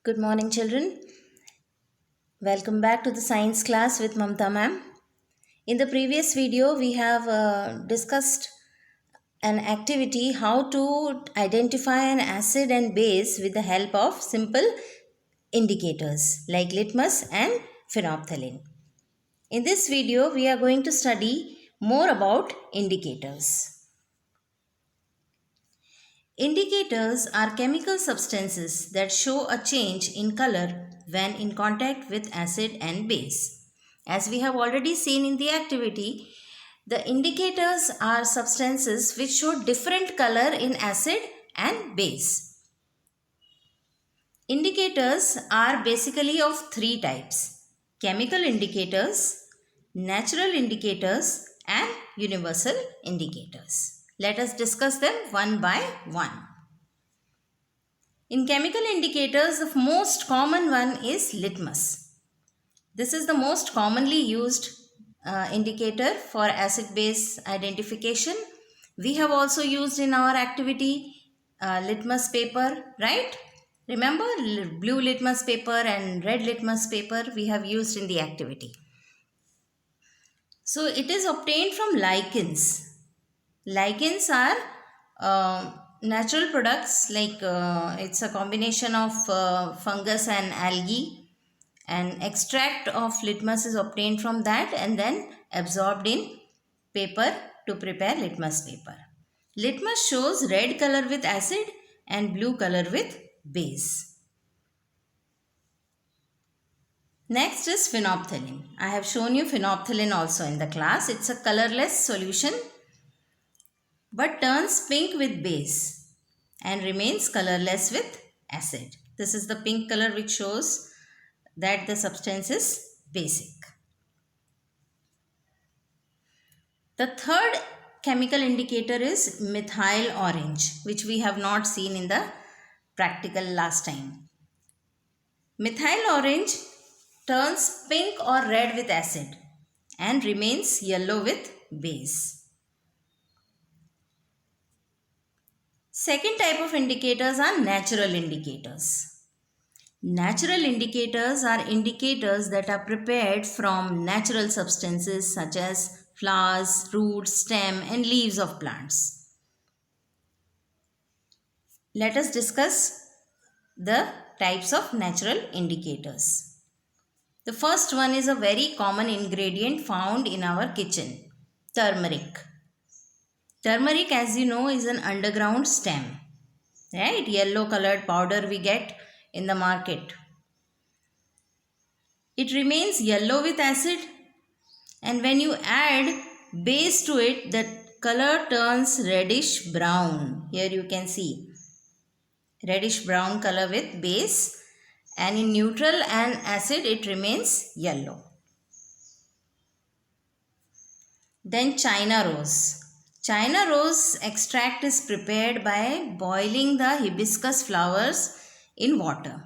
Good morning, children. Welcome back to the science class with Mamta ma'am. In the previous video, we have discussed an activity how to identify an acid and base with the help of simple indicators like litmus and phenolphthalein. In this video, we are going to study more about indicators. Indicators are chemical substances that show a change in color when in contact with acid and base. As we have already seen in the activity, the indicators are substances which show different color in acid and base. Indicators are basically of three types: chemical indicators, natural indicators, and universal indicators. Let us discuss them one by one. In chemical indicators, the most common one is litmus. This is the most commonly used indicator for acid-base identification. We have also used in our activity litmus paper, right? Remember, blue litmus paper and red litmus paper we have used in the activity. So it is obtained from lichens. Lichens are natural products, like it's a combination of fungus and algae, and extract of litmus is obtained from that and then absorbed in paper to prepare litmus paper. Litmus shows red color with acid and blue color with base. Next is phenolphthalein. I have shown you phenolphthalein also in the class. It's a colorless solution but turns pink with base and remains colorless with acid. This is the pink color which shows that the substance is basic. The third chemical indicator is methyl orange, which we have not seen in the practical last time. Methyl orange turns pink or red with acid and remains yellow with base. Second type of indicators are natural indicators. Natural indicators are indicators that are prepared from natural substances such as flowers, roots, stem, and leaves of plants. Let us discuss the types of natural indicators. The first one is a very common ingredient found in our kitchen: turmeric. Turmeric, as you know, is an underground stem, right? Yellow colored powder we get in the market. It remains yellow with acid, and when you add base to it, the color turns reddish brown. Here you can see reddish brown color with base, and in neutral and acid it remains yellow. Then China rose. China rose extract is prepared by boiling the hibiscus flowers in water.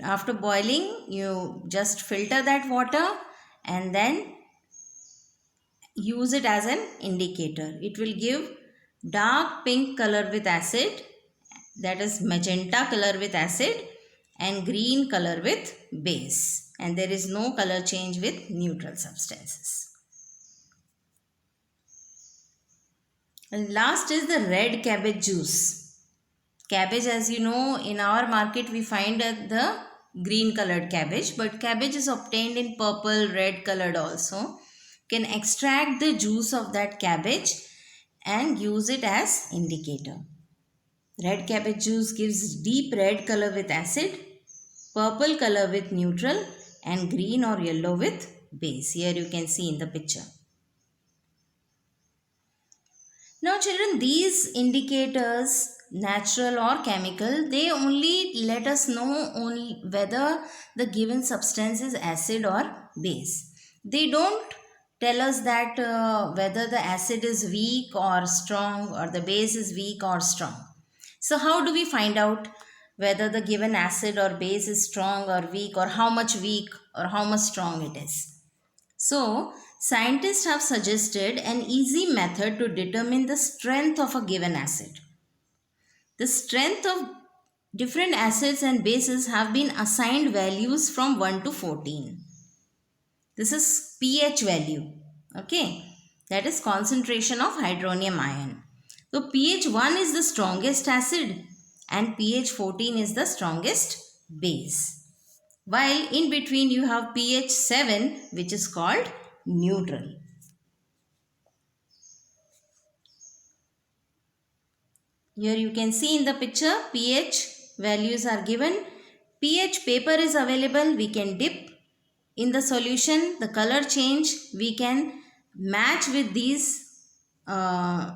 After boiling, you just filter that water and then use it as an indicator. It will give dark pink color with acid, that is magenta color with acid, and green color with base, and there is no color change with neutral substances. And last is the red cabbage juice. Cabbage, as you know, in our market we find the green colored cabbage, but cabbage is obtained in purple, red colored also. Can extract the juice of that cabbage and use it as indicator. Red cabbage juice gives deep red color with acid, purple color with neutral, and green or yellow with base. Here you can see in the picture. Now children, these indicators, natural or chemical, they only let us know only whether the given substance is acid or base. They don't tell us that whether the acid is weak or strong or the base is weak or strong. So how do we find out whether the given acid or base is strong or weak, or how much weak or how much strong it is? So scientists have suggested an easy method to determine the strength of a given acid. The strength of different acids and bases have been assigned values from 1 to 14. This is pH value. Okay. That is concentration of hydronium ion. So pH 1 is the strongest acid and pH 14 is the strongest base. While in between you have pH 7, which is called neutral. Here you can see in the picture pH values are given. pH paper is available. We can dip in the solution. The color change we can match with these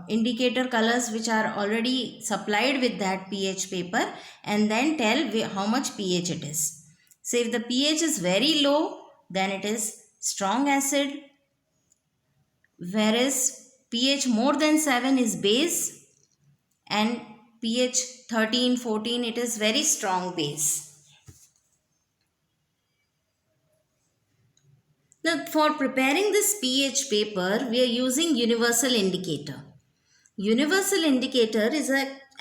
indicator colors which are already supplied with that pH paper, and then tell how much pH it is. So if the pH is very low, then it is strong acid, whereas pH more than 7 is base, and pH 13, 14 it is very strong base. Now for preparing this pH paper, we are using universal indicator. Universal indicator is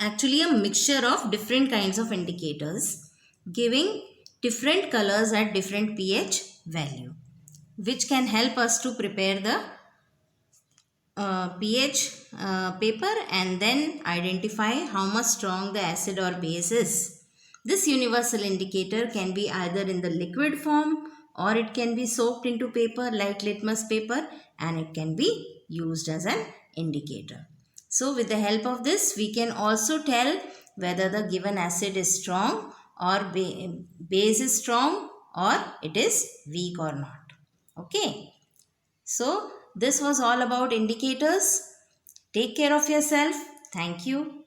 actually a mixture of different kinds of indicators giving different colors at different pH value, which can help us to prepare the pH paper and then identify how much strong the acid or base is. This universal indicator can be either in the liquid form or it can be soaked into paper like litmus paper, and it can be used as an indicator. So with the help of this, we can also tell whether the given acid is strong or base is strong or it is weak or not. Okay. So this was all about indicators. Take care of yourself. Thank you.